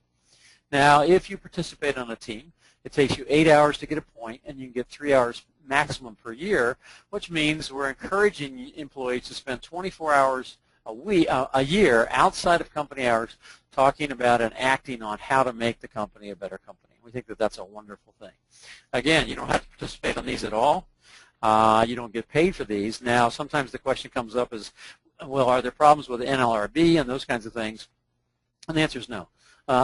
Now, if you participate on a team, it takes you 8 hours to get a point, and you can get 3 hours maximum per year, which means we're encouraging employees to spend 24 hours a year outside of company hours talking about and acting on how to make the company a better company. We think that that's a wonderful thing. Again, you don't have to participate on these at all. You don't get paid for these. Now, sometimes the question comes up is, well, are there problems with the NLRB and those kinds of things? And the answer is no.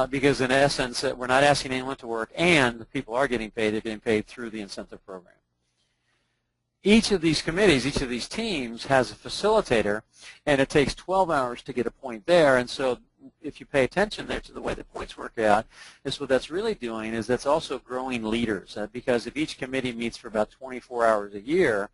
Because in essence, we're not asking anyone to work, and people are getting paid. They're getting paid through the incentive program. Each of these committees, each of these teams has a facilitator, and it takes 12 hours to get a point there. And so if you pay attention there to the way the points work out, is what that's really doing is that's also growing leaders. Because if each committee meets for about 24 hours a year,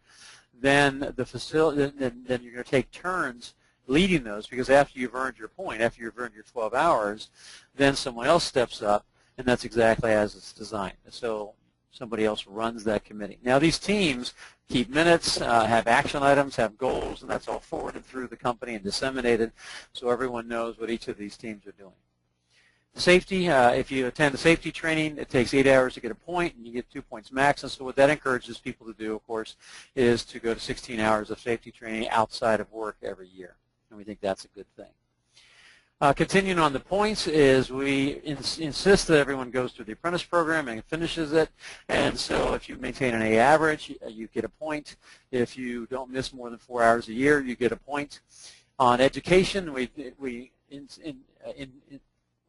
then then you're going to take turns leading those, because after you've earned your point, after you've earned your 12 hours, then someone else steps up, and that's exactly as it's designed. So somebody else runs that committee. Now, these teams keep minutes, have action items, have goals, and that's all forwarded through the company and disseminated so everyone knows what each of these teams are doing. Safety, if you attend the safety training, it takes 8 hours to get a point, and you get 2 points max. And so what that encourages people to do, of course, is to go to 16 hours of safety training outside of work every year. And we think that's a good thing. Continuing on the points is we insist that everyone goes through the apprentice program and finishes it. And so if you maintain an A average, you get a point. If you don't miss more than 4 hours a year, you get a point. On education, we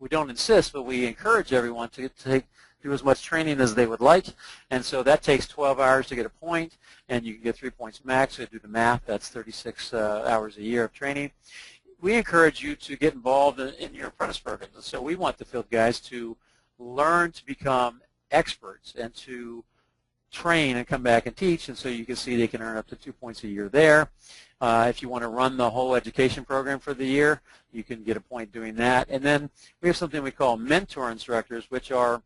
don't insist, but we encourage everyone to do as much training as they would like. And so that takes 12 hours to get a point, and you can get 3 points max. So do the math. That's 36 hours a year of training. we encourage you to get involved in your apprentice programs. And so we want the field guys to learn to become experts and to train and come back and teach, and so you can see they can earn up to 2 points a year there. If you want to run the whole education program for the year, you can get a point doing that. And then we have something we call mentor instructors, which are,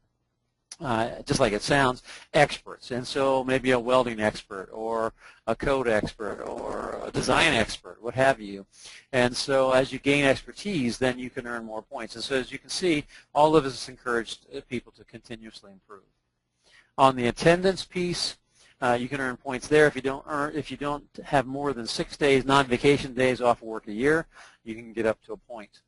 just like it sounds, experts. And so maybe a welding expert or a code expert or a design expert, what have you. And so as you gain expertise, then you can earn more points. And so as you can see, all of us encourage people to continuously improve. On the attendance piece, you can earn points there. If you don't have more than 6 days, non-vacation days off of work a year, you can get up to a point.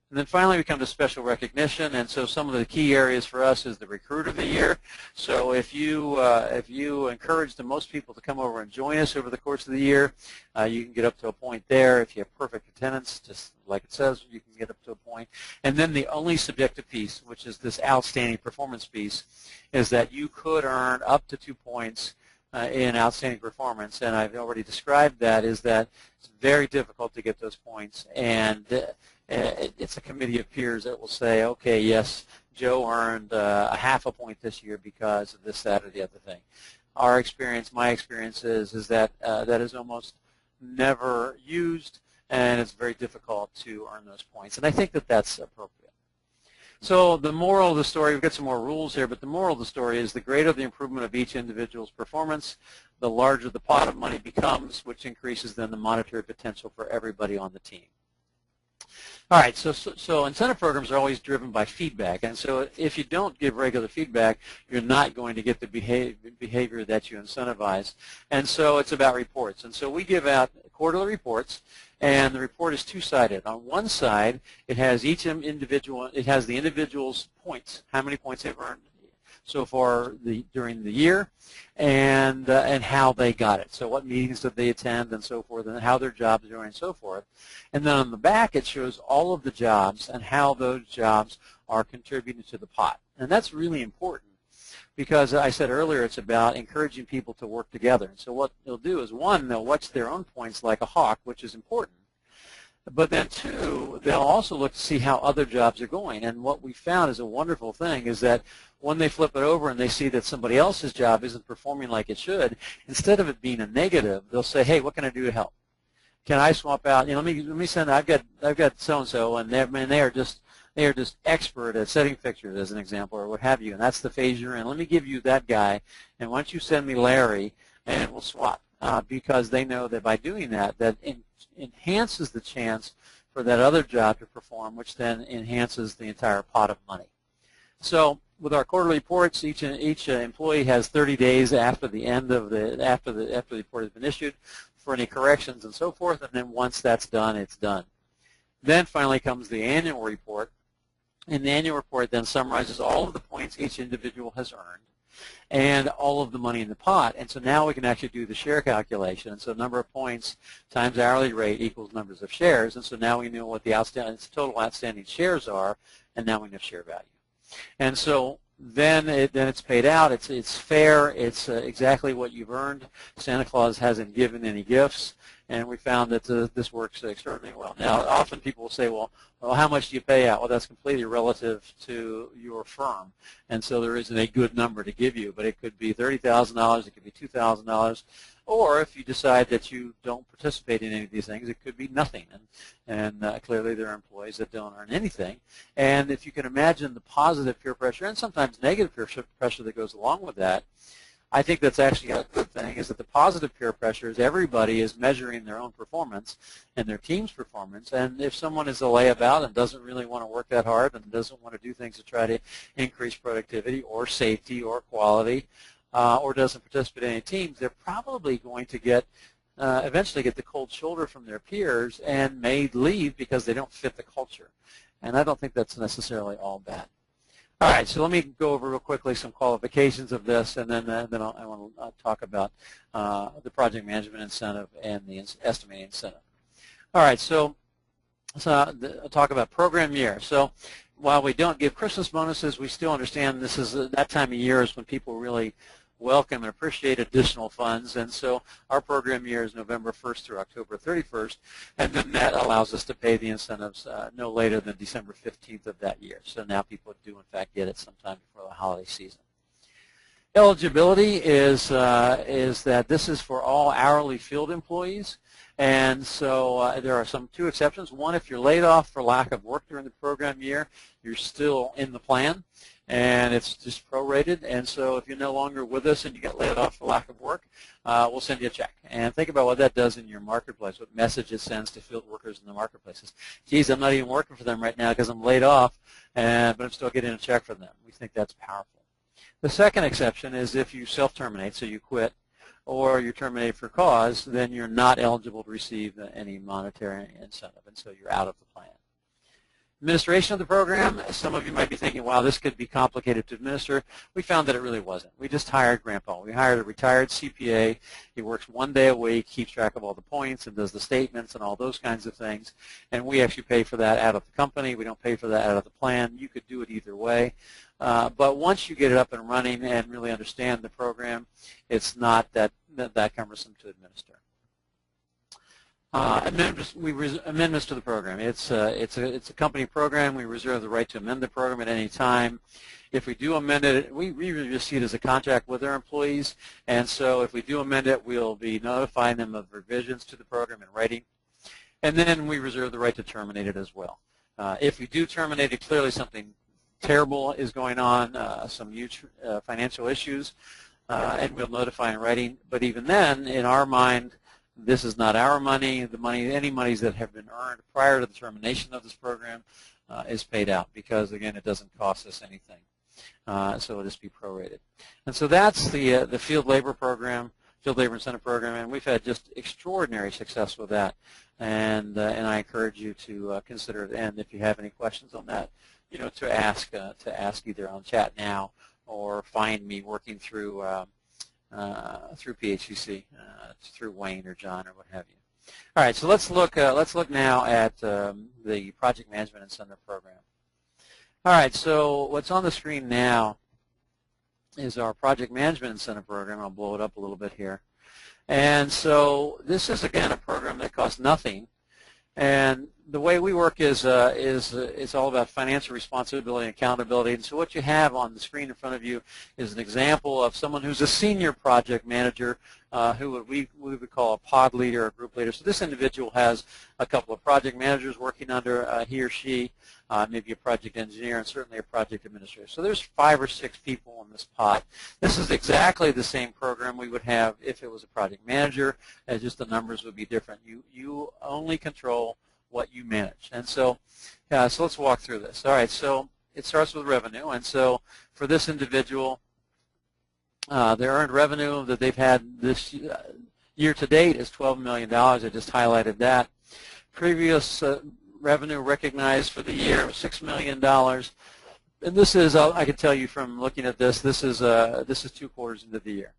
And then finally we come to special recognition, and so some of the key areas for us is the recruit of the year. So if you encourage the most people to come over and join us over the course of the year, you can get up to a point there. If you have perfect attendance, just like it says, you can get up to a point. And then the only subjective piece, which is this outstanding performance piece, is that you could earn up to 2 points in outstanding performance. And I've already described that, is that it's very difficult to get those points, and it's a committee of peers that will say, okay, yes, Joe earned a half a point this year because of this, that, or the other thing. Our experience, my experience is that that is almost never used, and it's very difficult to earn those points. And I think that that's appropriate. So the moral of the story, we've got some more rules here, but the moral of the story is the greater the improvement of each individual's performance, the larger the pot of money becomes, which increases then the monetary potential for everybody on the team. All right, so incentive programs are always driven by feedback, and so if you don't give regular feedback, you're not going to get the behavior that you incentivize. And so it's about reports. And so we give out quarterly reports, and the report is two-sided. On one side, it has each individual, it has the individual's points, how many points they've earned so far during the year, and how they got it. So what meetings did they attend and so forth, and how their jobs are doing and so forth. And then on the back it shows all of the jobs and how those jobs are contributing to the pot. And that's really important because I said earlier it's about encouraging people to work together. And so what they'll do is, one, they'll watch their own points like a hawk, which is important. But then two, they'll also look to see how other jobs are going. And what we found is a wonderful thing is that when they flip it over and they see that somebody else's job isn't performing like it should, instead of it being a negative, they'll say, hey, what can I do to help? Can I swap out, let me send, I've got so-and-so, and they are just expert at setting fixtures, as an example, or what have you, and that's the phase you're in. Let me give you that guy, and why don't you send me Larry, and we'll swap. Because they know that by doing that, that enhances the chance for that other job to perform, which then enhances the entire pot of money. So with our quarterly reports, each employee has 30 days after the end of after the report has been issued for any corrections and so forth, and then once that's done, it's done. Then finally comes the annual report, and the annual report then summarizes all of the points each individual has earned and all of the money in the pot. And so now we can actually do the share calculation. And so number of points times hourly rate equals numbers of shares. And so now we know what the total outstanding shares are, and now we know share value. And so then it's paid out. It's fair. It's exactly what you've earned. Santa Claus hasn't given any gifts, and we found that this works extraordinarily well. Now, often people will say, well, how much do you pay out? Well, that's completely relative to your firm, and so there isn't a good number to give you, but it could be $30,000, it could be $2,000, or if you decide that you don't participate in any of these things, it could be nothing, and clearly there are employees that don't earn anything. And if you can imagine the positive peer pressure and sometimes negative peer pressure that goes along with that, I think that's actually a good thing, is that the positive peer pressure is everybody is measuring their own performance and their team's performance. And if someone is a layabout and doesn't really want to work that hard and doesn't want to do things to try to increase productivity or safety or quality or doesn't participate in any teams, they're probably going to eventually get the cold shoulder from their peers and may leave because they don't fit the culture. And I don't think that's necessarily all bad. All right, so let me go over real quickly some qualifications of this, and then I want to talk about the project management incentive and the estimating incentive. All right, so I'll talk about program year. So while we don't give Christmas bonuses, we still understand this is that time of year is when people really welcome and appreciate additional funds. And so our program year is November 1st through October 31st, and then that allows us to pay the incentives no later than December 15th of that year. So now people do, in fact, get it sometime before the holiday season. Eligibility is that this is for all hourly field employees, and so there are two exceptions. One, if you're laid off for lack of work during the program year, you're still in the plan, and it's just prorated. And so if you're no longer with us and you get laid off for lack of work, we'll send you a check. And think about what that does in your marketplace, what message it sends to field workers in the marketplaces. Geez, I'm not even working for them right now because I'm laid off, but I'm still getting a check from them. We think that's powerful. The second exception is if you self-terminate, so you quit, or you're terminated for cause, then you're not eligible to receive any monetary incentive, and so you're out of the plan. Administration of the program, some of you might be thinking, wow, this could be complicated to administer. We found that it really wasn't. We just hired Grandpa. We hired a retired CPA. He works 1 day a week, keeps track of all the points, and does the statements and all those kinds of things. And we actually pay for that out of the company. We don't pay for that out of the plan. You could do it either way. But once you get it up and running and really understand the program, it's not that cumbersome to administer. Amendments to the program. It's a company program. We reserve the right to amend the program at any time. If we do amend it, we really just see it as a contract with our employees, and so if we do amend it, we'll be notifying them of revisions to the program in writing, and then we reserve the right to terminate it as well. If we do terminate it, clearly something terrible is going on, some huge financial issues, and we'll notify in writing. But even then, in our mind, this is not our money. Any monies that have been earned prior to the termination of this program is paid out because, again, it doesn't cost us anything. So it'll just be prorated. And so that's the field labor program, field labor incentive program, and we've had just extraordinary success with that. And I encourage you to consider it. And if you have any questions on that, to ask either on chat now or find me working through PHCC, through Wayne or John or what have you. All right, so let's look now at the Project Management Incentive Program. All right, so what's on the screen now is our Project Management Incentive Program. I'll blow it up a little bit here. And so this is, again, a program that costs nothing. And the way we work is it's all about financial responsibility and accountability. And so what you have on the screen in front of you is an example of someone who's a senior project manager, who we would call a pod leader or a group leader. So this individual has a couple of project managers working under he or she, maybe a project engineer, and certainly a project administrator. So there's 5 or 6 people in this pod. This is exactly the same program we would have if it was a project manager, just the numbers would be different. You only control what you manage. And so, so let's walk through this. All right, so it starts with revenue. And so for this individual, their earned revenue that they've had this year to date is $12 million. I just highlighted that. Previous revenue recognized for the year was $6 million. And this is, I can tell you from looking at this, this is 2 quarters into the year.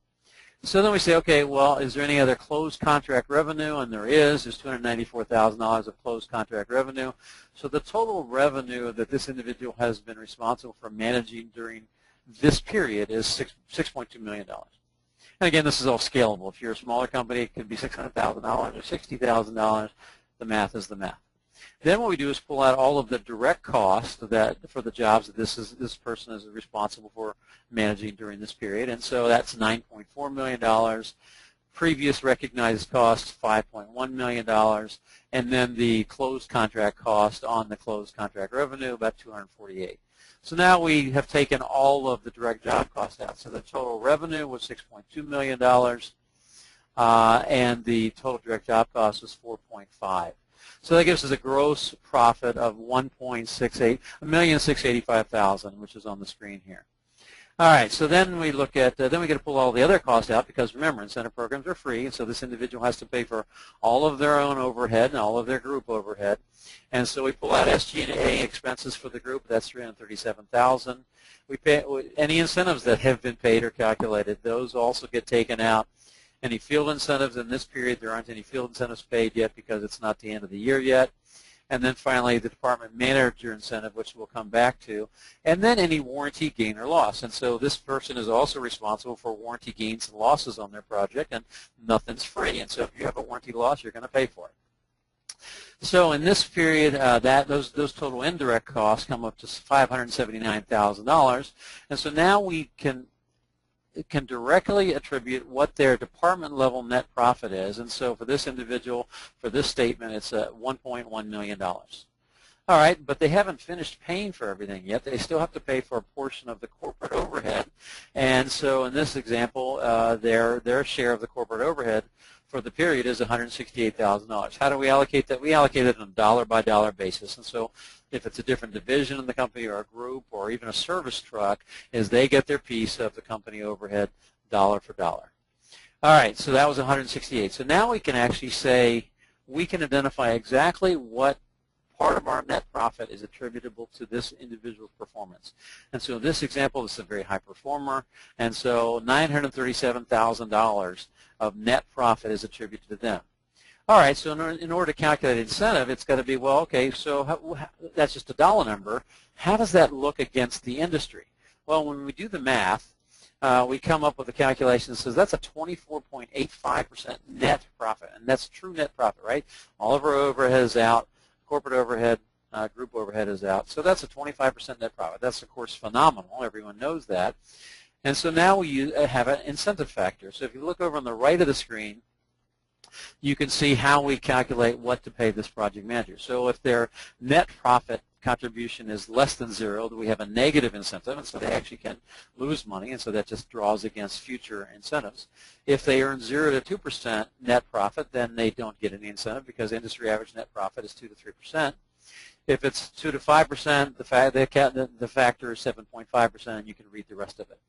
So then we say, okay, well, is there any other closed contract revenue? And there is. There's $294,000 of closed contract revenue. So the total revenue that this individual has been responsible for managing during this period is $6.2 million. And again, this is all scalable. If you're a smaller company, it could be $600,000 or $60,000. The math is the math. Then what we do is pull out all of the direct costs that for the jobs that this person is responsible for managing during this period, and so that's $9.4 million. Previous recognized costs, $5.1 million, and then the closed contract cost on the closed contract revenue, about $248. So now we have taken all of the direct job costs out. So the total revenue was $6.2 million, and the total direct job cost was $4.5. So that gives us a gross profit of $1,685,000, which is on the screen here. All right, so then we look at, then we get to pull all the other costs out because, remember, incentive programs are free, and so this individual has to pay for all of their own overhead and all of their group overhead. And so we pull out SG&A expenses for the group. That's $337,000. We pay any incentives that have been paid or calculated. Those also get taken out. Any field incentives in this period, there aren't any field incentives paid yet because it's not the end of the year yet. and then finally the department manager incentive, which we'll come back to, and then any warranty gain or loss. And so this person is also responsible for warranty gains and losses on their project, and nothing's free. And so if you have a warranty loss, you're going to pay for it. So in this period, those total indirect costs come up to $579,000, and so now we can directly attribute what their department level net profit is. And so for this individual, for this statement, it's $1.1 million. All right, but they haven't finished paying for everything yet. They still have to pay for a portion of the corporate overhead. And so in this example, their share of the corporate overhead for the period is $168,000. How do we allocate that? We allocate it on a dollar-by-dollar basis. And so if it's a different division in the company or a group or even a service truck, is they get their piece of the company overhead dollar for dollar. All right, so that was 168. So now we can actually say, we can identify exactly what part of our net profit is attributable to this individual's performance. And so in this example, this is a very high performer, and so $937,000 of net profit is attributed to them. All right, so in order to calculate incentive, it's got to be, well, okay, so that's just a dollar number. How does that look against the industry? Well, when we do the math, we come up with a calculation that says that's a 24.85% net profit, and that's true net profit, right? All of our overhead is out, corporate overhead, group overhead is out, so that's a 25% net profit. That's, of course, phenomenal. Everyone knows that. And so now we have an incentive factor. So if you look over on the right of the screen, you can see how we calculate what to pay this project manager. So if their net profit contribution is less than zero, we have a negative incentive, and so they actually can lose money, and so that just draws against future incentives. If they earn 0 to 2% net profit, then they don't get any incentive because industry average net profit is 2 to 3%. If it's 2 to 5%, the factor is 7.5%, and you can read the rest of it.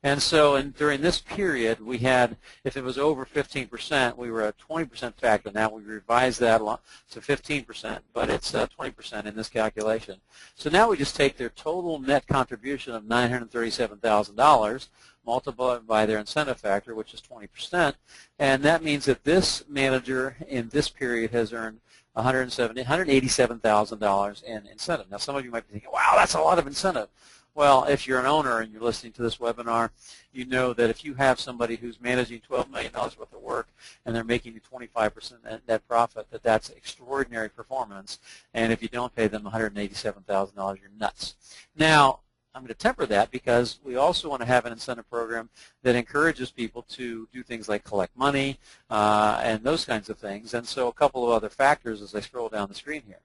And so during this period, we had, if it was over 15%, we were at 20% factor. Now we revised that to 15%, but it's 20% in this calculation. So now we just take their total net contribution of $937,000, multiply it by their incentive factor, which is 20%, and that means that this manager in this period has earned $187,000 in incentive. Now, some of you might be thinking, wow, that's a lot of incentive. Well, if you're an owner and you're listening to this webinar, you know that if you have somebody who's managing $12 million worth of work and they're making you 25% net profit, that's extraordinary performance. And if you don't pay them $187,000, you're nuts. Now, I'm going to temper that because we also want to have an incentive program that encourages people to do things like collect money and those kinds of things. And so a couple of other factors as I scroll down the screen here.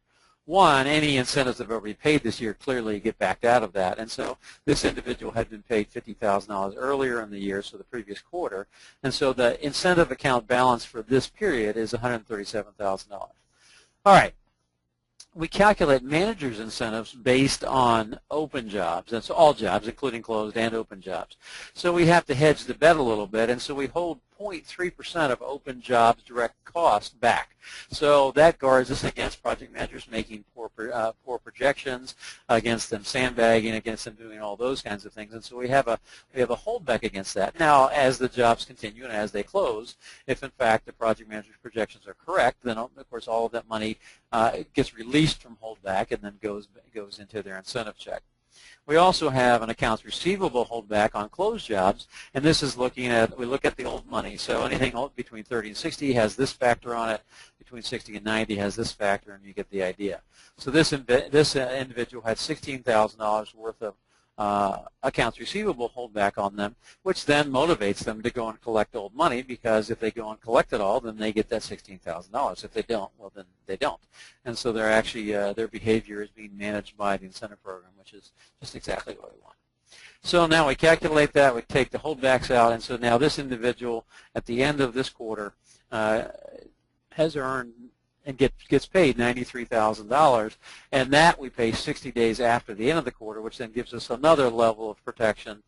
One, any incentives that have already paid this year clearly get backed out of that. And so this individual had been paid $50,000 earlier in the year, so the previous quarter. And so the incentive account balance for this period is $137,000. All right. We calculate managers' incentives based on open jobs. That's all jobs, including closed and open jobs. So we have to hedge the bet a little bit, and so we hold 0.3% of open jobs direct cost back. So that guards us against project managers making poor projections, against them sandbagging, against them doing all those kinds of things. And so we have a holdback against that. Now, as the jobs continue and as they close, if in fact the project manager's projections are correct, then of course all of that money gets released from holdback and then goes into their incentive check. We also have an accounts receivable holdback on closed jobs, and this is we look at the old money. So anything between 30 and 60 has this factor on it, between 60 and 90 has this factor, and you get the idea. So this individual had $16,000 worth of accounts receivable holdback on them, which then motivates them to go and collect old money, because if they go and collect it all, then they get that $16,000. If they don't, well, then they don't. And so they're actually, their behavior is being managed by the incentive program, which is just exactly what we want. So now we calculate that, we take the holdbacks out, and so now this individual at the end of this quarter has earned and gets paid $93,000, and that we pay 60 days after the end of the quarter, which then gives us another level of protection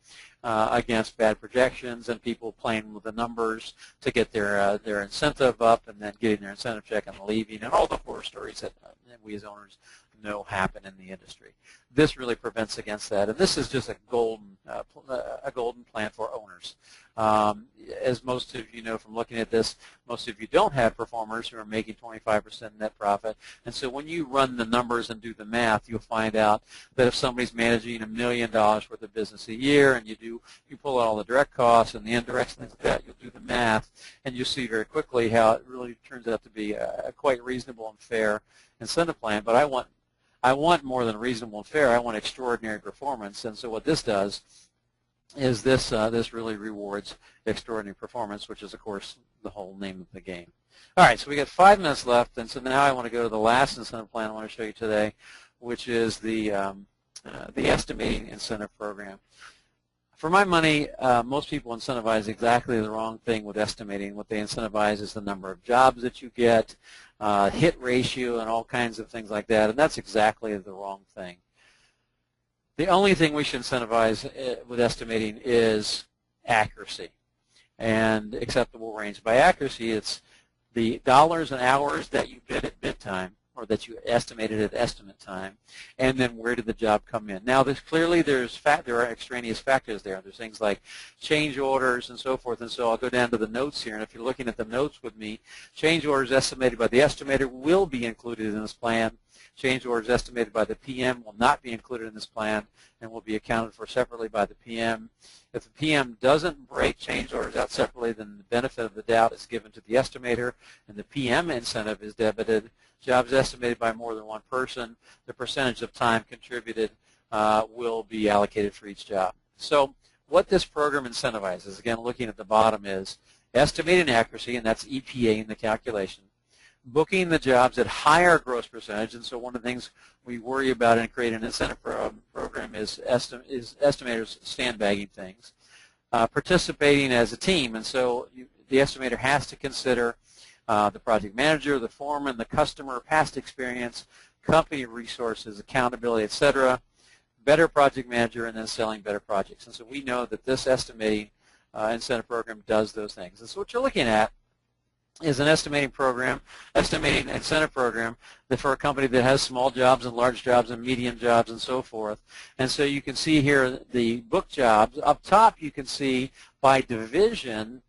against bad projections and people playing with the numbers to get their incentive up and then getting their incentive check and leaving, and all the horror stories that we as owners know happen in the industry. This really prevents against that, and this is just a golden plan for owners. As most of you know from looking at this, most of you don't have performers who are making 25% net profit. And so when you run the numbers and do the math, you'll find out that if somebody's managing $1 million worth of business a year, and you pull out all the direct costs and the indirect things like that, you'll do the math, and you'll see very quickly how it really turns out to be a quite reasonable and fair incentive plan. But I want more than reasonable and fair. I want extraordinary performance. And so what this does is this really rewards extraordinary performance, which is, of course, the whole name of the game. All right, so we got 5 minutes left, and so now I want to go to the last incentive plan I want to show you today, which is the estimating incentive program. For my money, most people incentivize exactly the wrong thing with estimating. What they incentivize is the number of jobs that you get, hit ratio, and all kinds of things like that, and that's exactly the wrong thing. The only thing we should incentivize with estimating is accuracy and acceptable range. By accuracy, it's the dollars and hours that you bid at bid time, or that you estimated at estimate time, and then where did the job come in. Now, clearly there are extraneous factors there. There's things like change orders and so forth, and so I'll go down to the notes here, and if you're looking at the notes with me, change orders estimated by the estimator will be included in this plan. Change orders estimated by the PM will not be included in this plan and will be accounted for separately by the PM. If the PM doesn't break change orders out separately, then the benefit of the doubt is given to the estimator, and the PM incentive is debited. Jobs estimated by more than one person, the percentage of time contributed will be allocated for each job. So what this program incentivizes, again, looking at the bottom, is estimating accuracy, and that's EPA in the calculation, booking the jobs at higher gross percentage, and so one of the things we worry about in creating an incentive program is estimators sandbagging things, participating as a team, and so the estimator has to consider the project manager, the foreman, the customer, past experience, company resources, accountability, etc., better project manager, and then selling better projects. And so we know that this estimating incentive program does those things. And so what you're looking at is an estimating incentive program that for a company that has small jobs and large jobs and medium jobs and so forth. And so you can see here the book jobs. Up top you can see by division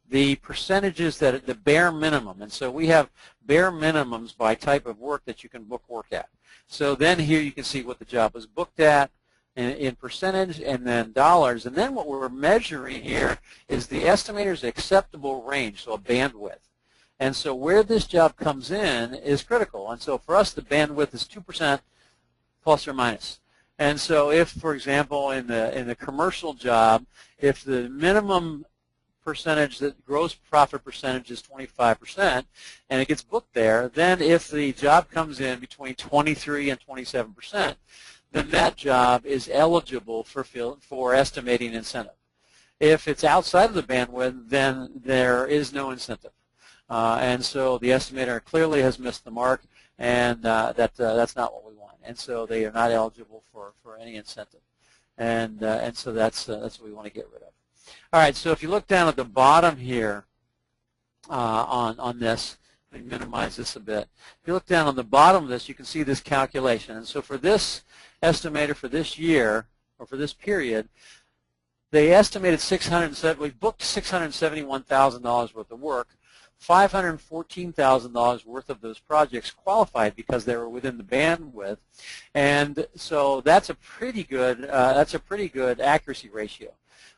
the percentages that at the bare minimum. And so we have bare minimums by type of work that you can book work at. So then here you can see what the job was booked at in percentage and then dollars. And then what we're measuring here is the estimator's acceptable range, so a bandwidth. And so where this job comes in is critical. And so for us, the bandwidth is 2% plus or minus. And so if, for example, in the commercial job, if the minimum percentage, the gross profit percentage is 25%, and it gets booked there, then if the job comes in between 23 and 27%, then that job is eligible for estimating incentive. If it's outside of the bandwidth, then there is no incentive. And so the estimator clearly has missed the mark, and that's not what we want. And so they are not eligible for any incentive. And so that's what we want to get rid of. All right, so if you look down at the bottom here on this, let me minimize this a bit. If you look down on the bottom of this, you can see this calculation. And so for this estimator for this year, or for this period, they estimated we booked $671,000 worth of work. $514,000 worth of those projects qualified because they were within the bandwidth, and so that's a pretty good accuracy ratio.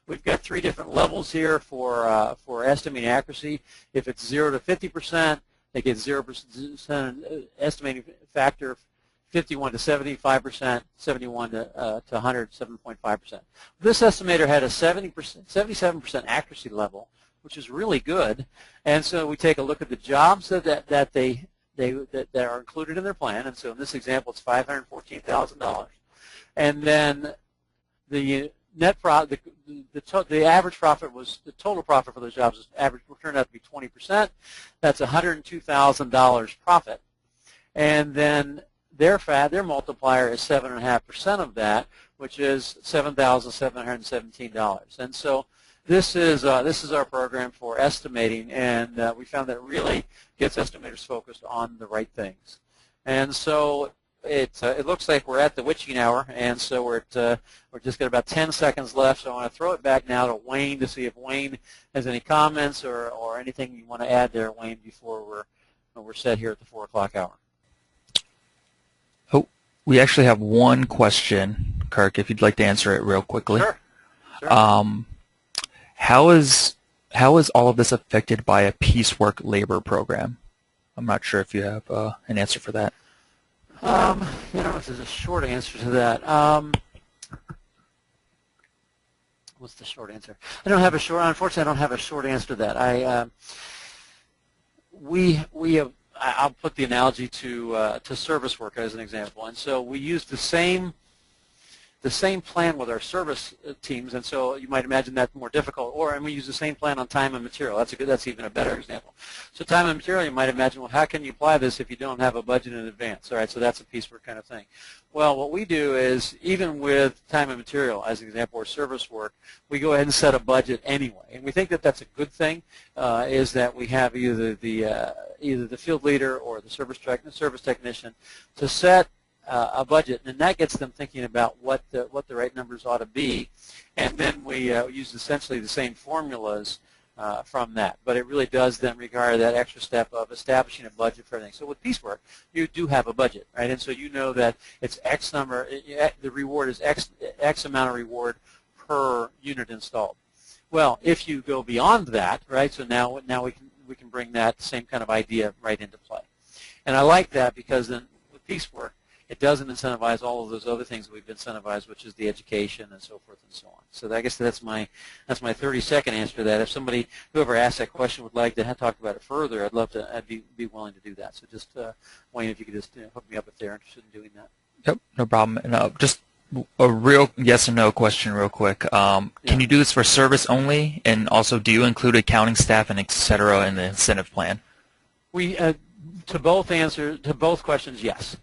We've got 3 different levels here for estimating accuracy. If it's 0 to 50%, they get 0% estimating factor. 51 to 75%, 71 to 100, 7.5%. This estimator had a 77% accuracy level, which is really good. And so we take a look at the jobs that are included in their plan. And so in this example, it's $514,000. And then the net profit, the average profit was, the total profit for those jobs turned out to be 20%. That's $102,000 profit. And then their multiplier is 7.5% of that, which is $7,717. And so this is our program for estimating, and we found that it really gets estimators focused on the right things. And so it looks like we're at the witching hour, and so we're just got about 10 seconds left. So I want to throw it back now to Wayne to see if Wayne has any comments or anything you want to add there, Wayne, before we're set here at the 4 o'clock hour. Oh, we actually have one question, Kirk, if you'd like to answer it real quickly. Sure. Sure. How is all of this affected by a piecework labor program? I'm not sure if you have an answer for that. If there's a short answer to that. What's the short answer? Unfortunately, I don't have a short answer to that. I'll put the analogy to service work as an example, and so we use the same plan with our service teams, and so you might imagine that's more difficult. And we use the same plan on time and material. That's even a better example. So time and material, you might imagine, well, how can you apply this if you don't have a budget in advance? All right, so that's a piecework kind of thing. Well, what we do is, even with time and material, as an example, or service work, we go ahead and set a budget anyway. And we think that that's a good thing, is that we have either the field leader or the service technician to set a budget, and that gets them thinking about what the right numbers ought to be, and then we use essentially the same formulas from that. But it really does then require that extra step of establishing a budget for everything. So with piecework, you do have a budget, right? And so you know that it's X number. The reward is X amount of reward per unit installed. Well, if you go beyond that, right? So now we can bring that same kind of idea right into play. And I like that because then with piecework, it doesn't incentivize all of those other things that we've incentivized, which is the education and so forth and so on. So I guess that's my 30-second answer to that. If whoever asked that question would like to talk about it further, I'd be willing to do that. So just Wayne, if you could just hook me up if they're interested in doing that. Yep, no problem. And just a real yes or no question real quick. Can you do this for service only? And also, do you include accounting staff and et cetera in the incentive plan? We to both questions, yes.